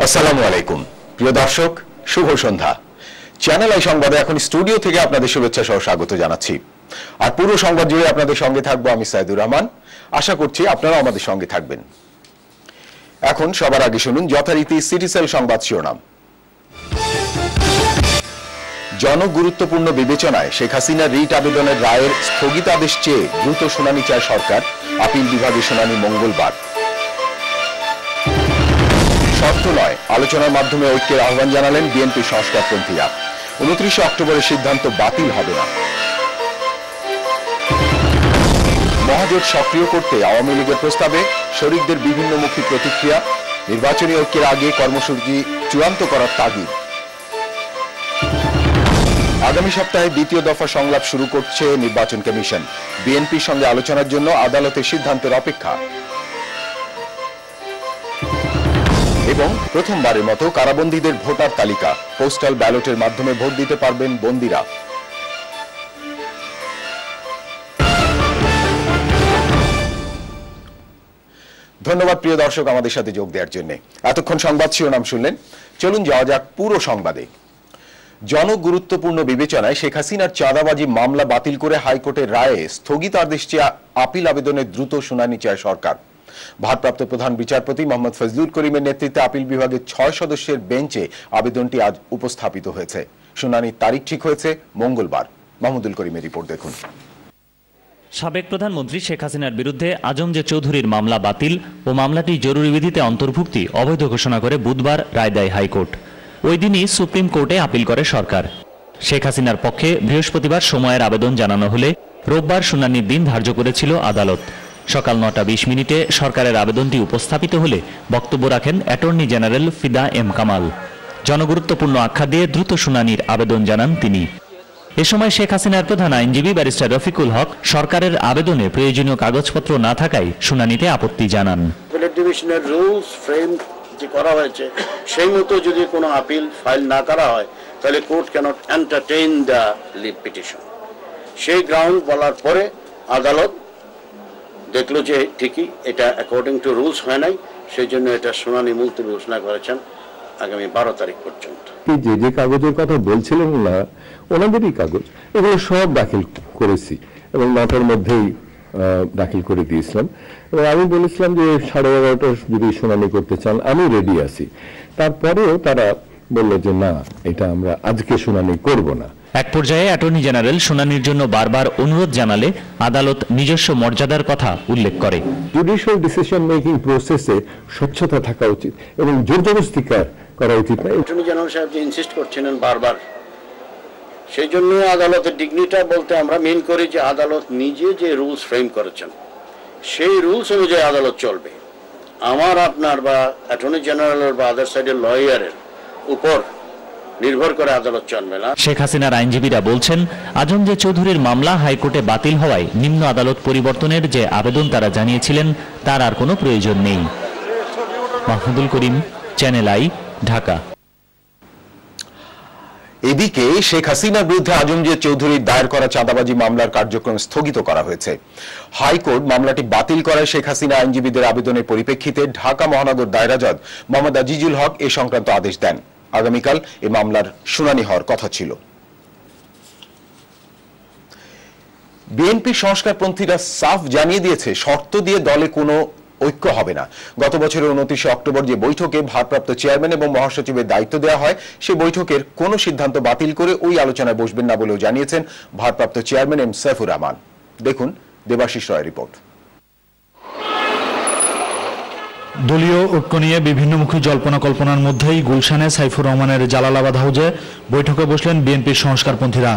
আসসালামু আলাইকুম প্রিয় দর্শক, শুভ সন্ধ্যা। চ্যানেল আই সংবাদে এখন স্টুডিও থেকে আপনাদের শুভেচ্ছা সহ স্বাগত জানাচ্ছি। আর পুরো সংবাদ জুড়ে আপনাদের সঙ্গে থাকবো আমি সাইদুর রহমান। আশা করছি আপনারা আমাদের সঙ্গে থাকবেন। এখন সবার আগে শুনুন যথারীতি সিটিসেল সংবাদ শিরোনাম। জনগুরুত্বপূর্ণ বিবেচনায় শেখ হাসিনা রিট আবেদনের রায়ের স্থগিতাদেশ চেয়ে দ্রুত শুনানি চায় সরকার। আপিল বিভাগে শুনানি মঙ্গলবার। শর্ত নয়, আলোচনার মাধ্যমে ঐক্যের আহ্বান জানালেন বিএনপি সংস্কারপন্থীরা। 29 অক্টোবরের সিদ্ধান্ত বাতিল হবে না। মহাজোট সক্রিয় করতে আওয়ামী লীগের প্রস্তাবে শরিকদের বিভিন্নমুখী প্রতিক্রিয়া। নির্বাচনী ঐক্যের আগে কর্মসূচি চূড়ান্ত করার তাগিদ। আগামী সপ্তাহে দ্বিতীয় দফা সংলাপ শুরু করছে নির্বাচন কমিশন। বিএনপির সঙ্গে আলোচনার জন্য আদালতের সিদ্ধান্তের অপেক্ষা। এবং প্রথমবারের মতো কারাবন্দীদের ভোটার তালিকা। পোস্টাল ব্যালটের মাধ্যমে ভোট দিতে পারবেন বন্দীরা। ধন্যবাদ প্রিয় দর্শক আমাদের সাথে যোগ দেওয়ার জন্য। এতক্ষণ সংবাদ শিরোনাম শুনলেন, চলুন যাওয়া যাক পুরো সংবাদে। জনগুরুত্বপূর্ণ বিবেচনায় শেখ হাসিনার চাঁদাবাজি মামলা বাতিল করে হাইকোর্টের রায়ে স্থগিতাদেশ চেয়ে আপিল আবেদনের দ্রুত শুনানি চায় সরকার। ভারপ্রাপ্ত প্রধান বিচারপতি মোহাম্মদ ফজলুল করিমের নেতৃত্বে আপিল বিভাগের 6 সদস্যের বেঞ্চে আবেদনটি আজ উপস্থাপিত হয়েছে। শুনানির তারিখ ঠিক হয়েছে মঙ্গলবার। মাহমুদুল করিমের রিপোর্ট দেখুন। সাবেক প্রধানমন্ত্রী শেখ হাসিনার বিরুদ্ধে আজম জে চৌধুরীর মামলা বাতিল ও মামলাটি জরুরি বিধিতে অন্তর্ভুক্তি অবৈধ ঘোষণা করে বুধবার রায় দেয় হাইকোর্ট। ওই দিনই সুপ্রিম কোর্টে আপিল করে সরকার। শেখ হাসিনার পক্ষে বৃহস্পতিবার সময়ের আবেদন জানানো হলে রোববার শুনানির দিন ধার্য করেছিল আদালত। সকাল 9টা 20 সরকারের আবেদনটি উপস্থাপিত হলে বক্তব্য রাখেন অ্যাটর্নি জেনারেল ফিদা এম কামাল। জনগুরুত্বপূর্ণ আখ্যা দিয়ে দ্রুত শুনানির আবেদন জানান তিনি। এ সময় শেখ হাসিনার প্রধান আইনজীবী ব্যারিস্টার রফিকুল হক সরকারের আবেদনে প্রয়োজনীয় কাগজপত্র না থাকায় শুনানিতে আপত্তি জানান। ডিভিশনের রুলস ফ্রেম যে করা হয়েছে সেই মতো যদি কোনো আপিল ফাইল না করা হয় তাহলে court cannot entertain the leave petition. সেই গ্রাউন্ড বলার পরে আদালত দেখলো যে ঠিকই এটা অ্যাকর্ডিং টু রুলস হয় নাই, সেই জন্য এটা শুনানি মুলতবি ঘোষণা করেছেন আগামী 12 তারিখ পর্যন্ত। যে যে কাগজের কথা বলছিলেন না ওনাদেরই কাগজ, এগুলো সব দাখিল করেছি এবং 9টার মধ্যেই দাখিল করে দিয়েছিলাম। এবং আমি বলেছিলাম যে 11:30 যদি শুনানি করতে চান আমি রেডি আছি। তারপরেও তারা বলল যে না, এটা আমরা আজকে শুনানি করব না। এক পর্যায়ে অ্যাটর্নি জেনারেল শুনানির জন্য বারবার অনুরোধ জানালে আদালত নিজস্ব মর্যাদার কথা উল্লেখ করে। জুডিশিয়াল ডিসিশন মেকিং প্রসেসে স্বচ্ছতা থাকা উচিত এবং জোরজবরদস্তি করা উচিত না। অ্যাটর্নি জেনারেল সাহেব যে ইনসিস্ট করছিলেন বারবার, সেই জন্য আদালতের ডিগনিটা বলতে আমরা মেন করি যে আদালত নিজে যে রুলস ফ্রেম করেছেন সেই রুলস অনুযায়ী আদালত চলবে। আমার আপনার বা অ্যাটর্নি জেনারেলের বা আদার সাইডের লয়ারের উপর নির্ভর করে আদালত চলবে না। শেখ হাসিনার আইনজীবীরা বলছেন আজম জে চৌধুরীর মামলা হাইকোর্টে বাতিল হওয়ায় নিম্ন আদালত পরিবর্তনের যে আবেদন তারা জানিয়েছিলেন তার আর কোনো প্রয়োজন নেই। মাহমুদুল করিম, চ্যানেল আই, ঢাকা। এদিকে শেখ হাসিনার বিরুদ্ধে আজম জে চৌধুরীর দায়ের করা চাঁদাবাজি মামলার কার্যক্রম স্থগিত করা হয়েছে। হাইকোর্ট মামলাটি বাতিল করায় শেখ হাসিনা আইনজীবীদের আবেদনের পরিপ্রেক্ষিতে ঢাকা মহানগর দায়রা জজ মোহাম্মদ আজিজুল হক এ সংক্রান্ত আদেশ দেন। আগামীকাল এই মামলার শুনানি হওয়ার কথা ছিল। বিএনপি সংস্কারপন্থীরা সাফ জানিয়ে দিয়েছে শর্ত দিয়ে দলে কোনো ঐক্য হবে না। গত বছরের 29 অক্টোবর যে বৈঠকে ভারপ্রাপ্ত চেয়ারম্যান এবং মহাসচিবের দায়িত্ব দেওয়া হয় সেই বৈঠকের কোনো সিদ্ধান্ত বাতিল করে ওই আলোচনায় বসবেন না বলেও জানিয়েছেন ভারপ্রাপ্ত চেয়ারম্যান এম সাইফুর রহমান। দেখুন দেবাশিস রয়ের রিপোর্ট। দলীয় ঐক্য নিয়ে বিভিন্নমুখী জল্পনা কল্পনার মধ্যেই গুলশানে সাইফুর রহমানের জালালাবাদ হাউজে বৈঠকে বসলেন বিএনপির সংস্কারপন্থীরা।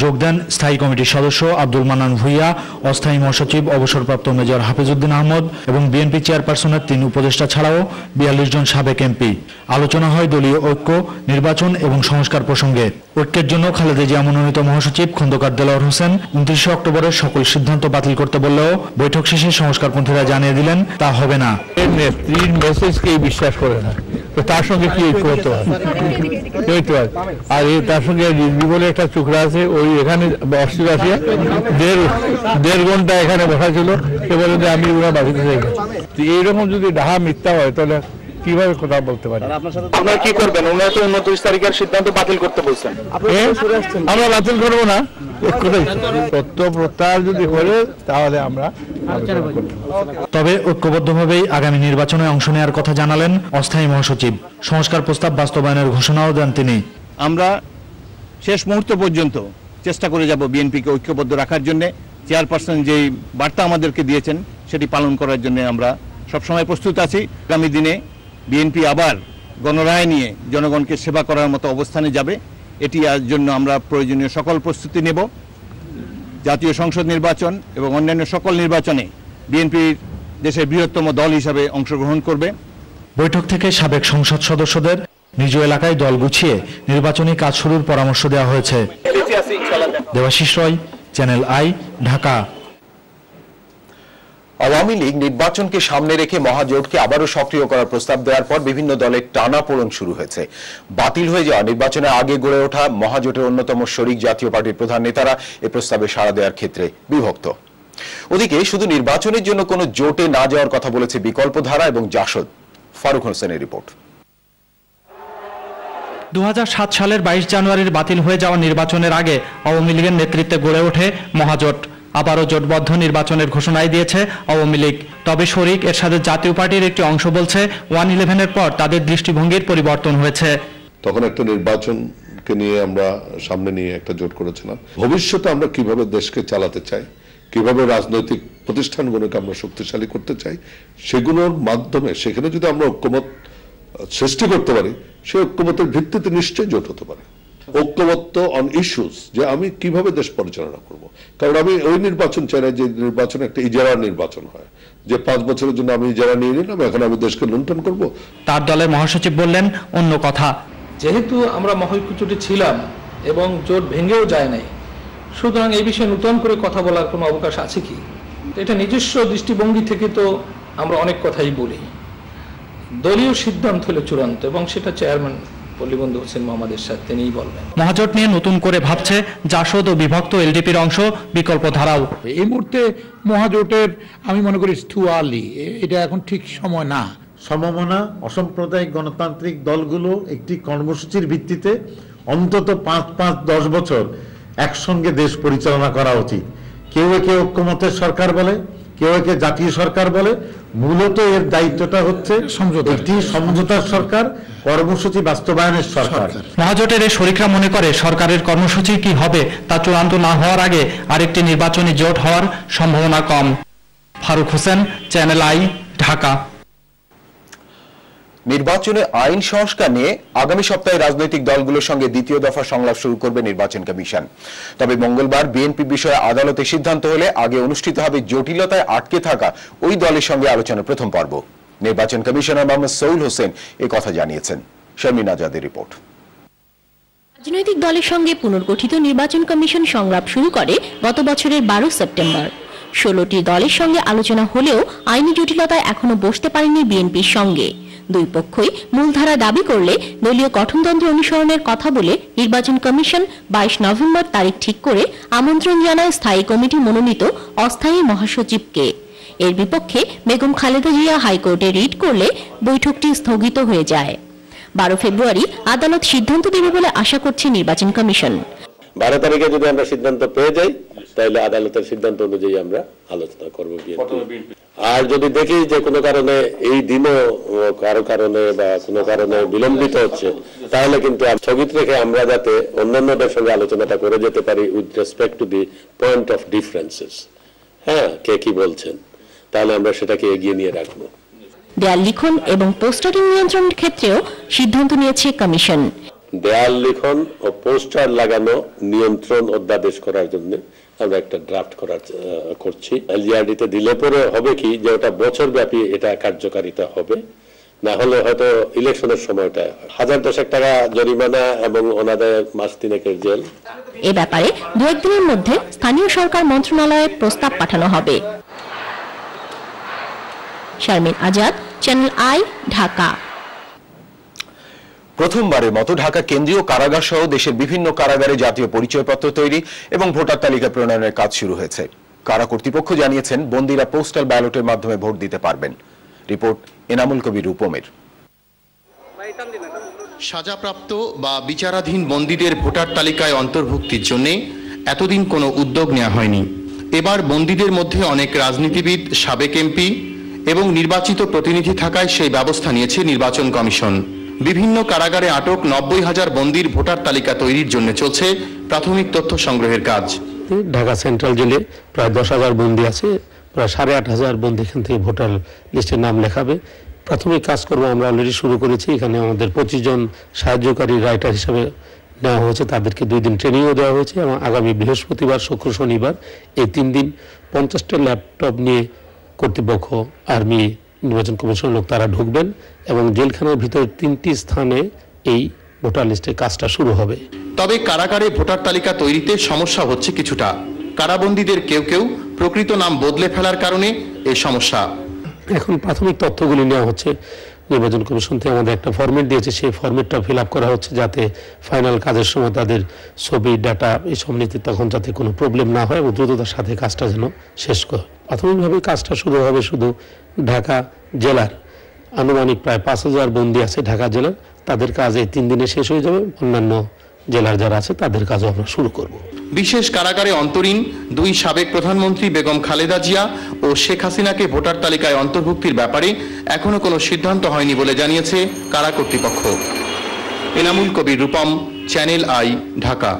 যোগ দেন স্থায়ী কমিটির সদস্য আব্দুল মান্নান ভুইয়া, অস্থায়ী মহাসচিব অবসরপ্রাপ্ত মেজর হাফিজউদ্দিন আহমদ এবং বিএনপি চেয়ারপারসনের 3 উপদেষ্টা ছাড়াও 42 জন সাবেক এমপি। আলোচনা হয় দলীয় ঐক্য, নির্বাচন এবং সংস্কার প্রসঙ্গে। ঐক্যের জন্য খালেদা জিয়া মনোনীত মহাসচিব খন্দকার দেলোয়ার হোসেন 29 অক্টোবরের সকল সিদ্ধান্ত বাতিল করতে বললেও বৈঠক শেষে সংস্কারপন্থীরা জানিয়ে দিলেন তা হবে না। নেত্রীর মেসেজকেই বিশ্বাস করে না, তো তার সঙ্গে কি ঐক্য হতে হয়? আর তার সঙ্গে রিজভি বলে একটা চুকরা আছে, ওই এখানে অস্ট্রেলিয়া আসিয়া দেড় ঘন্টা এখানে বসা ছিল, সে বলে যে আমি ওরা বাড়িতে যাই। এইরকম যদি ডাহা মিথ্যা হয় তাহলে কিভাবে কথা বলতে পারি? আপনারা কি করবেন? ওনারা তো 29 তারিখের সিদ্ধান্ত বাতিল করতে বলছেন। আমরা বাতিল করবো না, সত্য প্রত্যাহার যদি করে তাহলে আমরা আলোচনা করব। তবে ঐক্যবদ্ধভাবেই আগামী নির্বাচনে অংশ নেওয়ার কথা জানালেন অস্থায়ী মহাসচিব। সংস্কার প্রস্তাব বাস্তবায়নের ঘোষণাও দেন তিনি। আমরা শেষ মুহূর্ত পর্যন্ত চেষ্টা করে যাব বিএনপিকে ঐক্যবদ্ধ রাখার জন্য। চেয়ারপারসন যেই বার্তা আমাদেরকে দিয়েছেন সেটি পালন করার জন্য আমরা সবসময় প্রস্তুত আছি। আগামী দিনে বিএনপি আবার গণরায় নিয়ে জনগণকে সেবা করার মতো অবস্থানে যাবে, এটি জন্য আমরা প্রয়োজনীয় সকল প্রস্তুতি নেব। জাতীয় সংসদ নির্বাচন এবং অন্যান্য সকল নির্বাচনে বিএনপি দেশের বৃহত্তম দল হিসাবে অংশগ্রহণ করবে। বৈঠক থেকে সাবেক সংসদ সদস্যদের নিজ এলাকায় দল গুছিয়ে নির্বাচনী কাজ শুরুর পরামর্শ দেওয়া হয়েছে। দেবাশিস রয়, চ্যানেল আই, ঢাকা। আওয়ামী লীগ নির্বাচনকে সামনে রেখে মহাজোটকে আবারও সক্রিয় করার প্রস্তাব দেওয়ার পর বিভিন্ন দলের টানাপোড়েন শুরু হয়েছে। বাতিল হয়ে যাওয়া নির্বাচনের আগে গড়ে ওঠা মহাজোটের অন্যতম শরিক জাতীয় পার্টির প্রধান নেতারা এ প্রস্তাবে সাড়া দেওয়ার ক্ষেত্রে বিভক্ত। ওদিকে শুধু নির্বাচনের জন্য কোনো জোটে না যাওয়ার কথা বলেছে বিকল্পধারা এবং জাসদ। ফারুক হোসেনের রিপোর্ট। 2007 সালের 22 জানুয়ারির বাতিল হয়ে যাওয়া নির্বাচনের আগে আওয়ামী লীগের নেতৃত্বে গড়ে ওঠে মহাজোট। আবারও জোটবদ্ধ নির্বাচনের ঘোষণাই দিয়েছে আওয়ামী লীগ। তবে শরিক এরশাদের জাতীয় পার্টির একটি অংশ বলছে 1/11-এর পর তাদের দৃষ্টিভঙ্গির পরিবর্তন হয়েছে। তখন একটা নির্বাচনকে নিয়ে আমরা সামনে নিয়ে একটা জোট করেছিলাম। ভবিষ্যতে আমরা কিভাবে দেশকে চালাতে চাই, কিভাবে রাজনৈতিক প্রতিষ্ঠানগুলোকে আমরা শক্তিশালী করতে চাই, সেগুলোর মাধ্যমে সেখানে যদি আমরা ঐক্যমত সৃষ্টি করতে পারি, সেই ঐক্যমতের ভিত্তিতে নিশ্চয়ই জোট হতে পারে। ঐক্যমত্য অন ইস্যুস, যে আমি কিভাবে দেশ পরিচালনা করব। কারণ আমি ওই নির্বাচন চাই না যে নির্বাচন একটা ইজারার নির্বাচন হয়, যে 5 বছরের জন্য আমি ইজারা নিয়ে নিলাম, এখন আমি দেশকে লুণ্ঠন করব। তার দলের মহাসচিব বললেন অন্য কথা। যেহেতু আমরা মহাঐক্যজোটে ছিলাম এবং জোট ভেঙেও যায় নাই, সুতরাং এই বিষয়ে নতুন করে কথা বলার কোনো অবকাশ আছে কি? এটা নিজস্ব দৃষ্টিভঙ্গি থেকে তো আমরা অনেক কথাই বলি। দলীয় সিদ্ধান্ত হলো চূড়ান্ত এবং সেটা চেয়ারম্যান পল্লীবন্ধু হোসেন মোহাম্মদ এরশাদ তিনিই বলবেন। মহাজোট নিয়ে নতুন করে ভাবছে জাসদ ও বিভক্ত এলডিপির অংশ বিকল্পধারাও। এই মুহূর্তে মহাজোটের আমি মনে করি টু আর্লি, এটা এখন ঠিক সময় না। সমমনা অসাম্প্রদায়িক গণতান্ত্রিক দলগুলো একটি কর্মসূচির ভিত্তিতে অন্তত 5-10 বছর একসঙ্গে দেশ পরিচালনা করা উচিত। কেউ একে ঐক্যমতের সরকার বলে, কেউ একে জাতীয় সরকার বলে। মূলত এর দায়িত্বটা হচ্ছে একটি সমঝোতার সরকার, কর্মসূচি বাস্তবায়নের সরকার। মহাজোটের এই শরিকরা মনে করে সরকারের কর্মসূচি কি হবে তা চূড়ান্ত না হওয়ার আগে আরেকটি নির্বাচনী জোট হওয়ার সম্ভাবনা কম। Faruk Hossain, Channel i, Dhaka. নির্বাচনে আইন সংস্কার নিয়ে আগামী সপ্তাহে রাজনৈতিক দলগুলোর সঙ্গে দ্বিতীয় দফা সংলাপ শুরু করবে নির্বাচন কমিশন। তবে মঙ্গলবার বিএনপি বিষয়ে আদালতে সিদ্ধান্ত হলে আগে অনুষ্ঠিত হবে জটিলতায় আটকে থাকা ওই দলের সঙ্গে আলোচনার প্রথম পর্ব। নির্বাচন কমিশনার মোহাম্মদ সৌল হোসেন এ কথা জানিয়েছেন। শারমিন আজাদের রিপোর্ট। রাজনৈতিক দলের সঙ্গে পুনর্গঠিত নির্বাচন কমিশন সংলাপ শুরু করে গত বছরের 12 সেপ্টেম্বর। 16টি দলের সঙ্গে আলোচনা হলেও আইনি জটিলতায় এখনো বসতে পারেনি বিএনপির সঙ্গে। দুই পক্ষই মূলধারা দাবি করলে দলীয় গঠনতন্ত্র অনুসরণের কথা বলে নির্বাচন কমিশন 22 নভেম্বর তারিখ ঠিক করে আমন্ত্রণ জানায় স্থায়ী কমিটি মনোনীত অস্থায়ী মহাসচিবকে। এর বিপক্ষে বেগম খালেদা জিয়া হাইকোর্টে রিট করলে বৈঠকটি স্থগিত হয়ে যায়। 12 ফেব্রুয়ারি আদালত সিদ্ধান্ত দেবে বলে আশা করছে নির্বাচন কমিশন। 12 তারিখে যদি আমরা সিদ্ধান্ত পেয়ে যাই তাহলে আদালতের সিদ্ধান্ত অনুযায়ী আমরা আলোচনা করব বিএনপি। আর যদি দেখি যে কোনো কারণে এই দিনও কারো কারণে বা কোনো কারণে বিলম্বিত হচ্ছে, তাহলে কিন্তু স্থগিত রেখে আমরা যাতে অন্যান্যদের সঙ্গে আলোচনাটা করে যেতে পারি with respect to the point of differences. হ্যাঁ, কে কি বলছেন, তাহলে আমরা সেটাকে এগিয়ে নিয়ে রাখবো। দেয়াল লিখন এবং পোস্টারিং নিয়ন্ত্রণের ক্ষেত্রেও সিদ্ধান্ত নিয়েছে কমিশন। দেয়াল লিখন ও পোস্টার লাগানো নিয়ন্ত্রণ অধ্যাদেশ করার জন্য আমরা একটা ড্রাফট করছি। এলজিআরডিতে দিলে পরে হবে কি যে ওটা বছর ব্যাপী এটা কার্যকারিতা হবে, না হলে হয়তো ইলেকশনের সময়টা 1000-10 টাকা জরিমানা এবং ওনাদের মাস 3 জেল। এ ব্যাপারে 2-1 দিনের মধ্যে স্থানীয় সরকার মন্ত্রণালয়ে প্রস্তাব পাঠানো হবে। Sharmin Azad, channel i, Dhaka. প্রথমবারের মতো ঢাকা কেন্দ্রীয় কারাগার সহ দেশের বিভিন্ন কারাগারে জাতীয় পরিচয়পত্র তৈরি এবং ভোটার তালিকা প্রণয়নের কাজ শুরু হয়েছে। কারা কর্তৃপক্ষ জানিয়েছেন বন্দীরা পোস্টাল ব্যালটের মাধ্যমে ভোট দিতে পারবেন। রিপোর্ট এনামুল কবির রূপমের। সাজাপ্রাপ্ত বা বিচারাধীন বন্দীদের ভোটার তালিকায় অন্তর্ভুক্তির জন্য এতদিন কোনো উদ্যোগ নেওয়া হয়নি। এবার বন্দীদের মধ্যে অনেক রাজনীতিবিদ, সাবেক এমপি এবং নির্বাচিত প্রতিনিধি থাকায় সেই ব্যবস্থা নিয়েছে নির্বাচন কমিশন। বিভিন্ন কারাগারে আটক 90,000 বন্দীর ভোটার তালিকা তৈরির জন্য চলছে প্রাথমিক তথ্য সংগ্রহের কাজ। ঢাকা সেন্ট্রাল জেলে প্রায় 10,000 বন্দী আছে, প্রায় 8,500 বন্দী এখান থেকে ভোটার লিস্টে নাম লেখাবে। প্রাথমিক কাজকর্ম আমরা অলরেডি শুরু করেছি। এখানে আমাদের 25 জন সাহায্যকারী রাইটার হিসেবে নেওয়া হয়েছে, তাদেরকে 2 দিন ট্রেনিংও দেওয়া হয়েছে এবং আগামী বৃহস্পতিবার, শুক্র, শনিবার এই 3 দিন 50টা ল্যাপটপ নিয়ে কর্তৃপক্ষ, আর্মি, নির্বাচন কমিশনের লোক তারা ঢুকবেন এবং জেলখানার ভিতরে 3টি স্থানে এই ভোটার লিস্টের কাজটা শুরু হবে। তবে কারাগারে ভোটার তালিকা তৈরিতে সমস্যা হচ্ছে কিছুটা। কারাবন্দীদের কেউ কেউ প্রকৃত নাম বদলে ফেলার কারণে এই সমস্যা। এখন প্রাথমিক তথ্যগুলি নেওয়া হচ্ছে, নির্বাচন কমিশন থেকে আমাদের একটা ফরম্যাট দিয়েছে, সেই ফরম্যাটটা ফিল আপ করা হচ্ছে যাতে ফাইনাল কাজের সময় তাদের ছবি, ডাটা এসব নিতে তখন যাতে কোনো প্রবলেম না হয় এবং দ্রুততার সাথে কাজটা যেন শেষ করে। প্রাথমিকভাবে কাজটা শুরু হবে শুধু ঢাকা জেলার আনুমানিক প্রায় 5,000 বন্দী আছে ঢাকা জেলার, তাদের কাজ এই 3 দিনে শেষ হয়ে যাবে। অন্যান্য জেলার যারা আছে তাদের কাজও আমরা শুরু করব। বিশেষ কারাগারে অন্তরীণ 2 সাবেক প্রধানমন্ত্রী বেগম খালেদা জিয়া ও শেখ হাসিনাকে ভোটার তালিকায় অন্তর্ভুক্তির ব্যাপারে এখনো কোনো সিদ্ধান্ত হয়নি বলে জানিয়েছে কারা কর্তৃপক্ষ। Enamul Kabir, Rupam, channel i, Dhaka.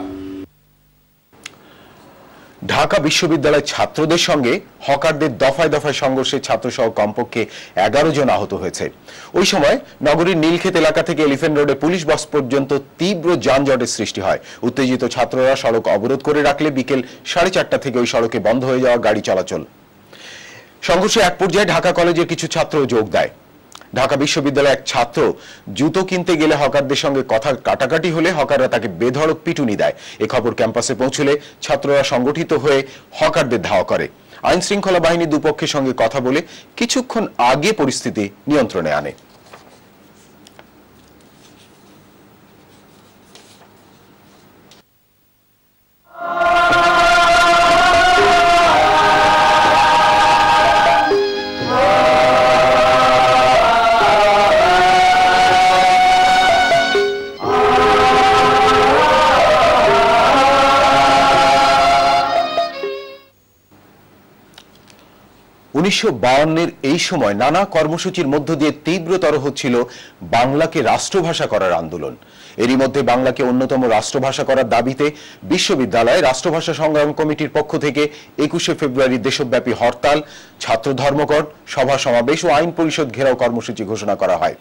ঢাকা বিশ্ববিদ্যালয় ছাত্রদের সঙ্গে হকারদের দফায় দফায় সংঘর্ষে ছাত্রসহ কমপক্ষে 11 জন আহত হয়েছে। ওই সময় নগরীর নীলক্ষেত এলাকা থেকে এলিফ্যান্ট রোডে পুলিশ বক্স পর্যন্ত তীব্র যানজটের সৃষ্টি হয়। উত্তেজিত ছাত্ররা সড়ক অবরোধ করে রাখলে বিকেল 4:30 থেকে ওই সড়কে বন্ধ হয়ে যাওয়া গাড়ি চলাচল। সংঘর্ষে এক পর্যায়ে ঢাকা কলেজের কিছু ছাত্র যোগ দেয়। ঢাকা বিশ্ববিদ্যালয়ের এক ছাত্র জুতো কিনতে গেলে হকারদের সঙ্গে কথা কাটাকাটি হলে হকাররা তাকে বেধড়ক পিটুনি দেয়। এ খবর ক্যাম্পাসে পৌঁছলে ছাত্ররা সংগঠিত হয়ে হকারদের ধাওয়া করে। আইন শৃঙ্খলা বাহিনী দুপক্ষের সঙ্গে কথা বলে কিছুক্ষণ আগে পরিস্থিতি নিয়ন্ত্রণে আনে। 1952-এর এই সময় নানা কর্মসূচির মধ্য দিয়ে তীব্রতর হচ্ছিল বাংলাকে রাষ্ট্রভাষা করার আন্দোলন। এরই মধ্যে বাংলাকে অন্যতম রাষ্ট্রভাষা করার দাবিতে বিশ্ববিদ্যালয়ে রাষ্ট্রভাষা সংগ্রাম কমিটির পক্ষ থেকে 21শে ফেব্রুয়ারি দেশব্যাপী হরতাল, ছাত্র ধর্মঘট, সভা সমাবেশ ও আইন পরিষদ ঘেরাও কর্মসূচি ঘোষণা করা হয়।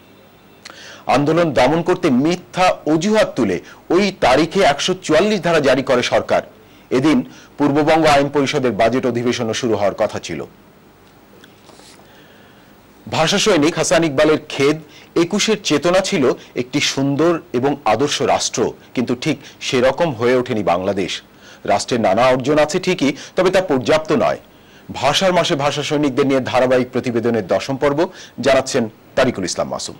আন্দোলন দমন করতে মিথ্যা অজুহাত তুলে ওই তারিখে 144 ধারা জারি করে সরকার। এদিন পূর্ববঙ্গ আইন পরিষদের বাজেট অধিবেশন শুরু হওয়ার কথা ছিল। ভাষা সৈনিক হাসান ইকবালের খেদ 21-এর চেতনা ছিল একটি সুন্দর এবং আদর্শ রাষ্ট্র, কিন্তু ঠিক সেরকম হয়ে ওঠেনি বাংলাদেশ। রাষ্ট্রের নানা অর্জন আছে ঠিকই, তবে তা পর্যাপ্ত নয়। ভাষার মাসে ভাষা সৈনিকদের নিয়ে ধারাবাহিক প্রতিবেদনের 10ম পর্ব, জানাচ্ছেন তারিকুল ইসলাম মাসুম।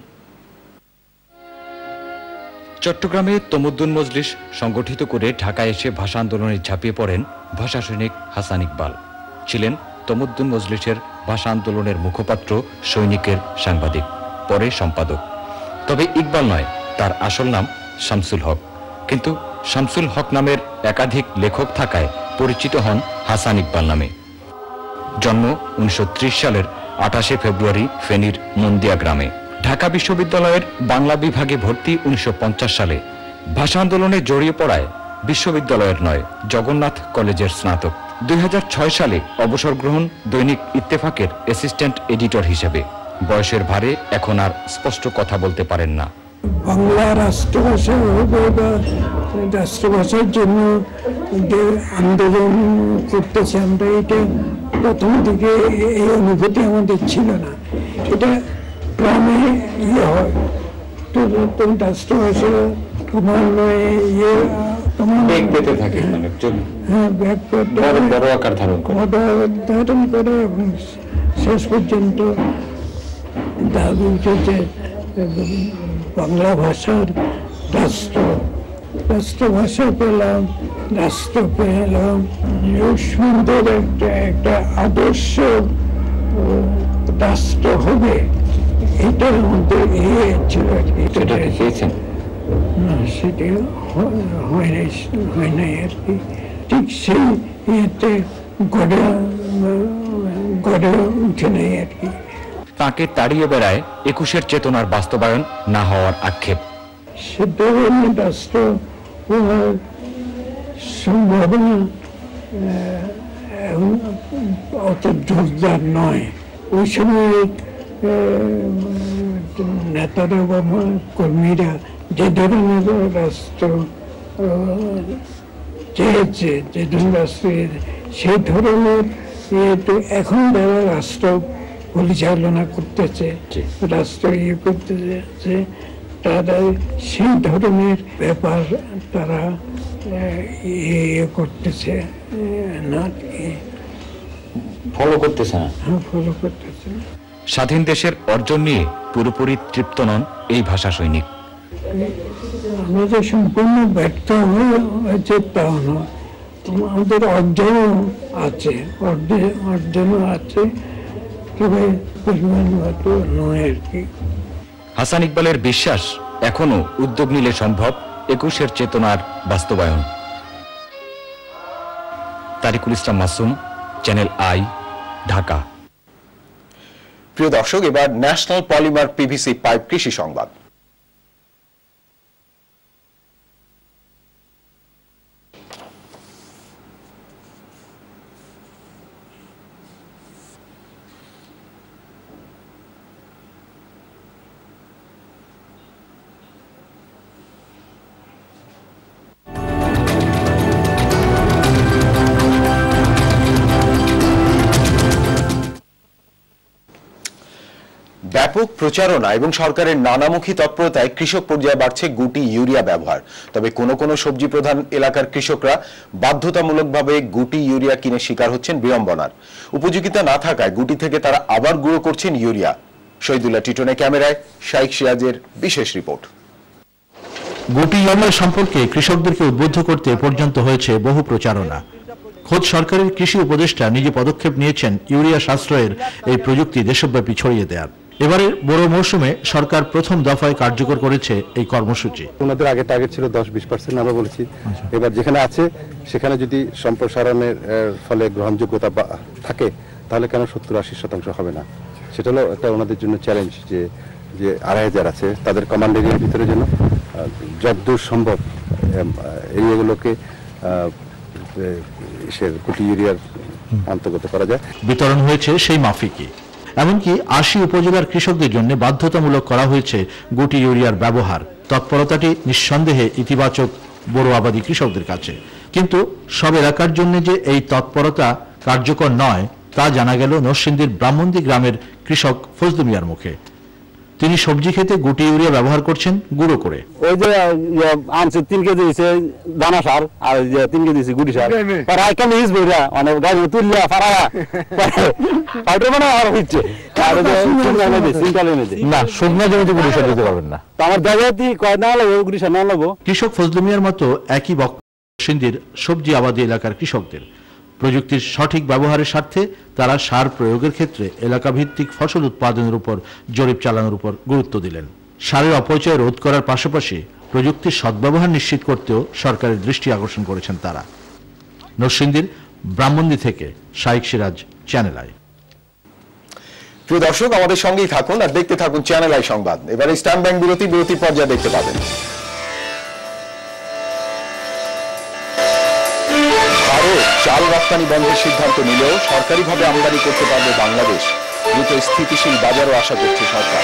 চট্টগ্রামে তমুদ্দুন মজলিস সংগঠিত করে ঢাকায় এসে ভাষা আন্দোলনে ঝাঁপিয়ে পড়েন ভাষা সৈনিক হাসান ইকবাল। ছিলেন তমুদ্দুন মজলিসের ভাষা আন্দোলনের মুখপাত্র, সৈনিকের সাংবাদিক, পরে সম্পাদক। তবে ইকবাল নয়, তার আসল নাম শামসুল হক। কিন্তু শামসুল হক নামের একাধিক লেখক থাকায় পরিচিত হন হাসান ইকবাল নামে। জন্ম 1930 সালের 28শে ফেব্রুয়ারি ফেনীর মন্দিয়া গ্রামে। ঢাকা বিশ্ববিদ্যালয়ের বাংলা বিভাগে ভর্তি 1950 সালে। ভাষা আন্দোলনে জড়িয়ে পড়ায় বিশ্ববিদ্যালয়ের নয়, জগন্নাথ কলেজের স্নাতক। 2006 সালে অবসর গ্রহণ দৈনিক ইত্তেফাকের অ্যাসিস্ট্যান্ট এডিটর হিসেবে। বয়সের ভারে এখন আর স্পষ্ট কথা বলতে পারেন না। বাংলা রাষ্ট্রভাষা হবে বা রাষ্ট্রভাষার জন্য যে আন্দোলন করতেছে আমরা, এটা প্রথম দিকে এই অনুভূতি আমাদের ছিল না। এটা ক্রমে হয়, তো রাষ্ট্রভাষা ক্রমান্বয়ে বেগ পেতে থাকে, বড় আকার ধারণ করে এবং শেষ পর্যন্ত দাবি উঠেছে বাংলা ভাষার রাষ্ট্রভাষা পেলাম, রাষ্ট্র পেলাম, সুন্দর একটা আদর্শ রাষ্ট্র হবে, সেটা আমাদের ছিল আর কি। সেটা খেয়েছেন? না, সেটা হয় নাই আর কি। ঠিক সেই ইয়েতে গড়ে উঠে নাই আর কি। তাকে তাড়িয়ে বেড়ায় ২১-এর চেতনার বাস্তবায়ন না হওয়ার আক্ষেপ। সে ধরনের রাষ্ট্র হওয়ার সম্ভাবনা অত জোরদার নয়। ওই সময় নেতারা বা কর্মীরা যে ধরনের রাষ্ট্র চেয়েছে, যে ধরনের রাষ্ট্রের সেই ধরনের এখন যারা রাষ্ট্র পরিচালনা করতেছে, রাষ্ট্র করতেছে, তারা সেই ধরনের ব্যাপার তারা করতেছে না, ফলো করতেছে না। ফলো করতেছে না। স্বাধীন দেশের অর্জন নিয়ে পুরোপুরি তৃপ্ত নন এই ভাষা সৈনিক। আমাদের সম্পূর্ণ ব্যর্থ হয়েছে তাও নয়, আমাদের অর্জনও আছে, অর্জনও আছে, তবে পরিমাণ মতো নয় আর কি। হাসান ইকবালের বিশ্বাস, এখনো উদ্যোগ নিলে সম্ভব ২১-এর চেতনার বাস্তবায়ন। তারিকুল ইসলাম মাসুম, চ্যানেল আই, ঢাকা। প্রিয় দর্শক, এবার ন্যাশনাল পলিমার পিভিসি পাইপ কৃষি সংবাদ। ব্যাপক প্রচারণা এবং সরকারের নানামুখী তৎপরতায় কৃষক পর্যায়ে বাড়ছে গুটি ইউরিয়া ব্যবহার। তবে কোন কোন সবজি প্রধান এলাকার কৃষকরা বাধ্যতামূলকভাবে গুটি ইউরিয়া কিনে শিকার হচ্ছেন বিড়ম্বনার। উপযোগিতা না থাকায় গুটি থেকে তারা আবার গুঁড়ো করছেন ইউরিয়া। শহীদুল্লাহ টিটনের ক্যামেরায় শাইখ সিরাজের বিশেষ রিপোর্ট। গুটি ইউরিয়া সম্পর্কে কৃষকদেরকে উদ্বুদ্ধ করতে পর্যন্ত হয়েছে বহু প্রচারণা। খোদ সরকারের কৃষি উপদেষ্টা নিজে পদক্ষেপ নিয়েছেন ইউরিয়া সাশ্রয়ের এই প্রযুক্তি দেশব্যাপী ছড়িয়ে দেওয়ার। এবারের বড় মৌসুমে সরকার প্রথম দফায় কার্যকর করেছে এই কর্মসূচি। ওনাদের আগে টার্গেট ছিল 10-20% আমরা বলেছি, এবার যেখানে আছে সেখানে যদি সম্প্রসারণের ফলে গ্রহণযোগ্যতা থাকে তাহলে কেন 70-80% হবে না। সেটা হলো একটা ওনাদের জন্য চ্যালেঞ্জ, যে 2500 আছে তাদের কমান্ড এরিয়ার ভিতরে যেন যতদূর সম্ভব এরিয়াগুলোকে গুটি ইউরিয়ার অন্তর্গত করা যায়। বিতরণ হয়েছে সেই মাফিকই। এমনকি 80 উপজেলার কৃষকদের জন্য বাধ্যতামূলক করা হয়েছে গুটি ইউরিয়ার ব্যবহার। তৎপরতাটি নিঃসন্দেহে ইতিবাচক বড় আবাদী কৃষকদের কাছে। কিন্তু সব এলাকার জন্য যে এই তৎপরতা কার্যকর নয় তা জানা গেল নরসিংদীর ব্রাহ্মণদী গ্রামের কৃষক ফজলু মিয়ার মুখে। তিনি সবজি খেতে গুটি ইউরিয়া ব্যবহার করছেন গুঁড়ো করে। ওই যে আনছে 3 কেজি দিয়েছে দানা সার আর 3 কেজি দিয়েছে গুটি সার, আর আই ক্যান ইউজ বইরা মানে গাছ তুললা ফাড়া পাউডার বানা আর হচ্ছে আর শুকনা দিই সিম্পল এনে দিই না, শুকনা জমিতে গুটি সার দিতে পারবেন না। আমার দাদাতি কয় না লাগবে গুটি সার না লাগবে। কৃষক ফজলু মিয়ার মতো একই বক্তব্য নরসিংদীর সবজি আবাদী এলাকার কৃষকদের। প্রযুক্তির সঠিক ব্যবহারের স্বার্থে তারা সার প্রয়োগের ক্ষেত্রে এলাকা ভিত্তিক ফসল উৎপাদনের উপর জরিপ চালানোর উপর গুরুত্ব দিলেন। সারের অপচয় রোধ করার পাশাপাশি প্রযুক্তির সদ্ব্যবহার নিশ্চিত করতেও সরকারের দৃষ্টি আকর্ষণ করেছেন তারা। নরসিংদীর ব্রাহ্মণদী থেকে শাইখ সিরাজ, চ্যানেল আই। প্রিয় দর্শক, আমাদের সঙ্গেই থাকুন আর দেখতে থাকুন চ্যানেল আই সংবাদ। এবারে স্ট্যাম্প ব্যাংক বিরতির পর্যায়ে দেখতে পাবেন। চাল রপ্তানি বন্ধের সিদ্ধান্ত নিলেও সরকারিভাবে আমদানি করতে পারবে বাংলাদেশ। দ্রুত স্থিতিশীল বাজারও আশা করছে সরকার।